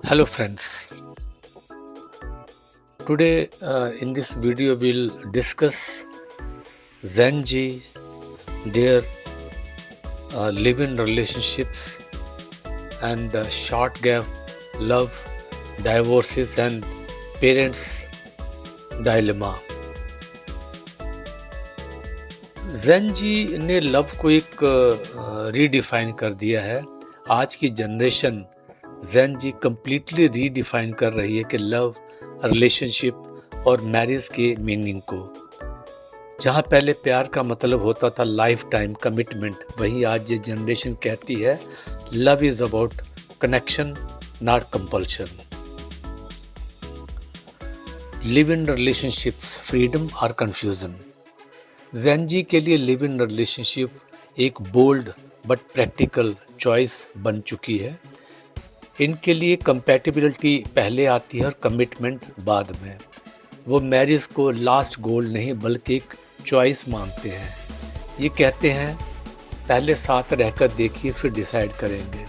Hello friends, today in this video we'll discuss Gen Z, their live-in relationships and short gap love, divorces and parents dilemma. Gen Z ने love को एक redefine कर दिया है। आज की generation Gen Z completely redefine कर रही है कि लव, रिलेशनशिप और मैरिज के मीनिंग को। जहाँ पहले प्यार का मतलब होता था लाइफ टाइम कमिटमेंट, वहीं आज ये जनरेशन कहती है love is about connection not compulsion. Live in relationships, freedom और कन्फ्यूज़न। Gen Z के लिए लिव इन रिलेशनशिप एक बोल्ड बट प्रैक्टिकल चॉइस बन चुकी है। इनके लिए कंपैटिबिलिटी पहले आती है और कमिटमेंट बाद में। वो मैरिज को लास्ट गोल नहीं बल्कि एक चॉइस मानते हैं। ये कहते हैं पहले साथ रहकर देखिए फिर डिसाइड करेंगे।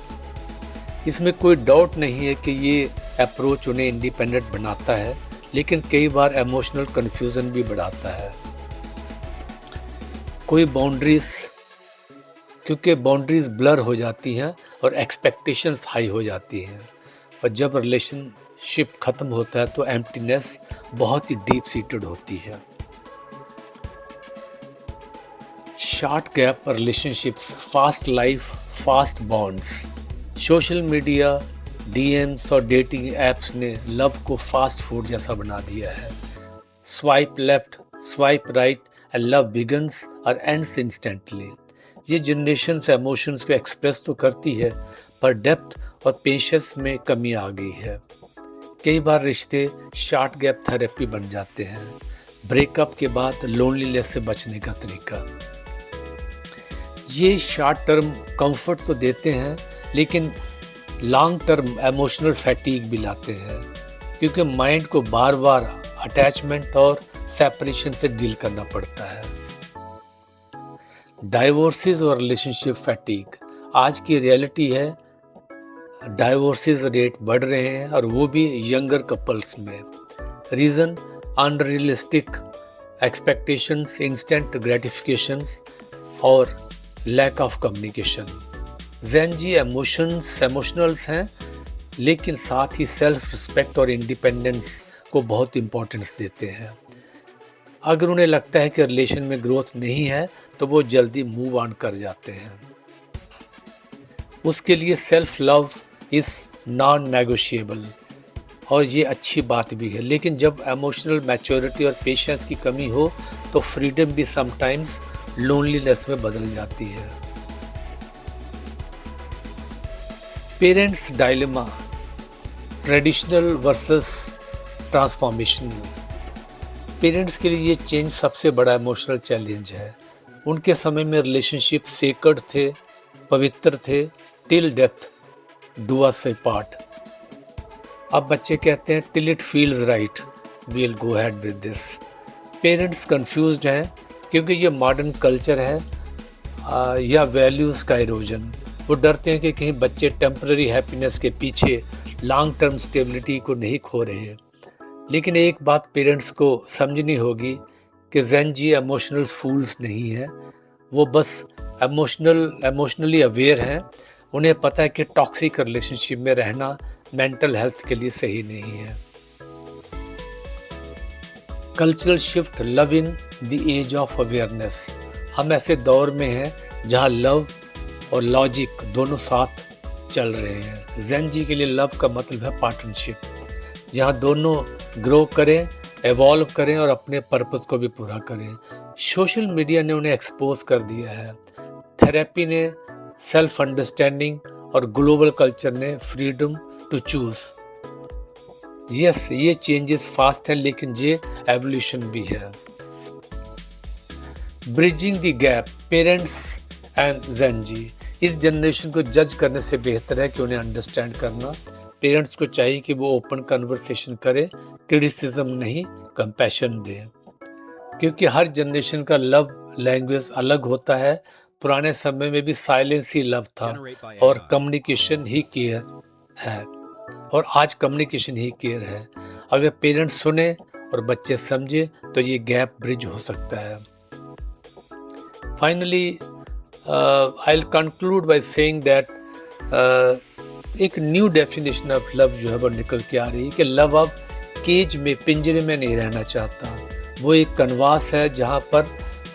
इसमें कोई डाउट नहीं है कि ये अप्रोच उन्हें इंडिपेंडेंट बनाता है, लेकिन कई बार इमोशनल कन्फ्यूज़न भी बढ़ाता है। कोई बाउंड्रीज, क्योंकि बाउंड्रीज ब्लर हो जाती हैं और एक्सपेक्टेशंस हाई हो जाती हैं, और जब रिलेशनशिप ख़त्म होता है तो एम्प्टीनेस बहुत ही डीप सीटेड होती है। Short gap relationships, fast life, fast bonds. Social media, DMs और डेटिंग एप्स ने लव को फास्ट फूड जैसा बना दिया है। Swipe left, swipe right and love begins और एंड्स इंस्टेंटली। ये जनरेशन से इमोशंस को एक्सप्रेस तो करती है, पर डेप्थ और पेशेंस में कमी आ गई है। कई बार रिश्ते शॉर्ट गैप थेरेपी बन जाते हैं। ब्रेकअप के बाद लोनलीनेस से बचने का तरीका। ये शॉर्ट टर्म कंफर्ट तो देते हैं, लेकिन लॉन्ग टर्म इमोशनल फैटीग भी लाते हैं, क्योंकि माइंड को बार बार अटैचमेंट और सेपरेशन से डील करना पड़ता है। डाइवोर्सेस और रिलेशनशिप फैटीग। आज की रियलिटी है डाइवोर्सेस रेट बढ़ रहे हैं, और वो भी यंगर कपल्स में। Reason unrealistic expectations, instant gratifications और lack of communication. Gen Z emotionals हैं, लेकिन साथ ही सेल्फ रिस्पेक्ट और इंडिपेंडेंस को बहुत इम्पोर्टेंस देते हैं। अगर उन्हें लगता है कि रिलेशन में ग्रोथ नहीं है तो वो जल्दी मूव ऑन कर जाते हैं। उसके लिए self love is non negotiable, और ये अच्छी बात भी है, लेकिन जब इमोशनल मैच्योरिटी और पेशेंस की कमी हो तो फ्रीडम भी समटाइम्स लोनलीनेस में बदल जाती है। Parents dilemma, traditional versus transformational. Parents के लिए ये चेंज सबसे बड़ा इमोशनल चैलेंज है। उनके समय में रिलेशनशिप सेक्रेड थे, पवित्र थे, till death do us part. अब बच्चे कहते हैं till it feels right we'll go ahead with this. Parents confused हैं, क्योंकि ये मॉडर्न कल्चर है या वैल्यूज़ का इरोजन। वो डरते हैं कि कहीं बच्चे टेम्पररी हैप्पीनेस के पीछे लॉन्ग टर्म स्टेबिलिटी को नहीं खो रहे। लेकिन एक बात पेरेंट्स को समझनी होगी कि Gen Z इमोशनल फूल्स नहीं है। वो बस इमोशनली अवेयर हैं। उन्हें पता है कि टॉक्सिक रिलेशनशिप में रहना मेंटल हेल्थ के लिए सही नहीं है। Cultural shift, love in the age of awareness. हम ऐसे दौर में हैं जहां लव और लॉजिक दोनों साथ चल रहे हैं। Gen Z के लिए लव का मतलब है पार्टनरशिप, जहां दोनों ग्रो करें, एवॉल्व करें और अपने पर्पस को भी पूरा करें। सोशल मीडिया ने उन्हें एक्सपोज कर दिया है, थेरेपी ने सेल्फ अंडरस्टैंडिंग, और ग्लोबल कल्चर ने फ्रीडम टू चूज। यस, ये चेंजेस फास्ट हैं, लेकिन ये एवोल्यूशन भी है। Bridging the gap, parents and Gen Z। इस जनरेशन को जज करने से बेहतर है कि उन्हें अंडरस्टैंड करना। पेरेंट्स को चाहिए कि वो ओपन कन्वर्सेशन करें, क्रिटिसिज्म नहीं कंपैशन दें, क्योंकि हर जनरेशन का लव लैंग्वेज अलग होता है। पुराने समय में भी साइलेंस ही लव था और कम्युनिकेशन ही केयर है, और आज कम्युनिकेशन ही केयर है। अगर पेरेंट्स सुने और बच्चे समझे तो ये गैप ब्रिज हो सकता है। Finally I will conclude by saying that एक न्यू डेफिनेशन ऑफ लव जो है वो निकल के आ रही है कि लव अब केज में, पिंजरे में नहीं रहना चाहता। वो एक कनवास है जहाँ पर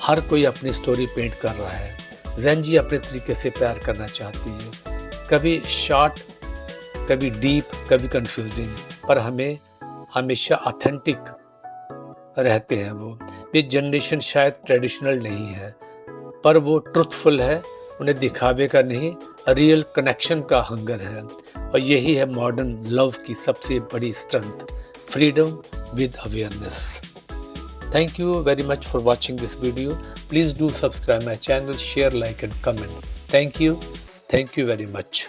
हर कोई अपनी स्टोरी पेंट कर रहा है। ज़ेंजी अपने तरीके से प्यार करना चाहती है, कभी शॉर्ट, कभी डीप, कभी कंफ्यूजिंग, पर हमें हमेशा ऑथेंटिक रहते हैं। वो ये जनरेशन शायद ट्रेडिशनल नहीं है, पर वो ट्रुथफुल है, उन्हें दिखावे का नहीं, रियल कनेक्शन का हंगर है। और यही है मॉडर्न लव की सबसे बड़ी strength, freedom with awareness. Thank you very much for watching this video. Please do subscribe my channel, share, like and comment. Thank you very much.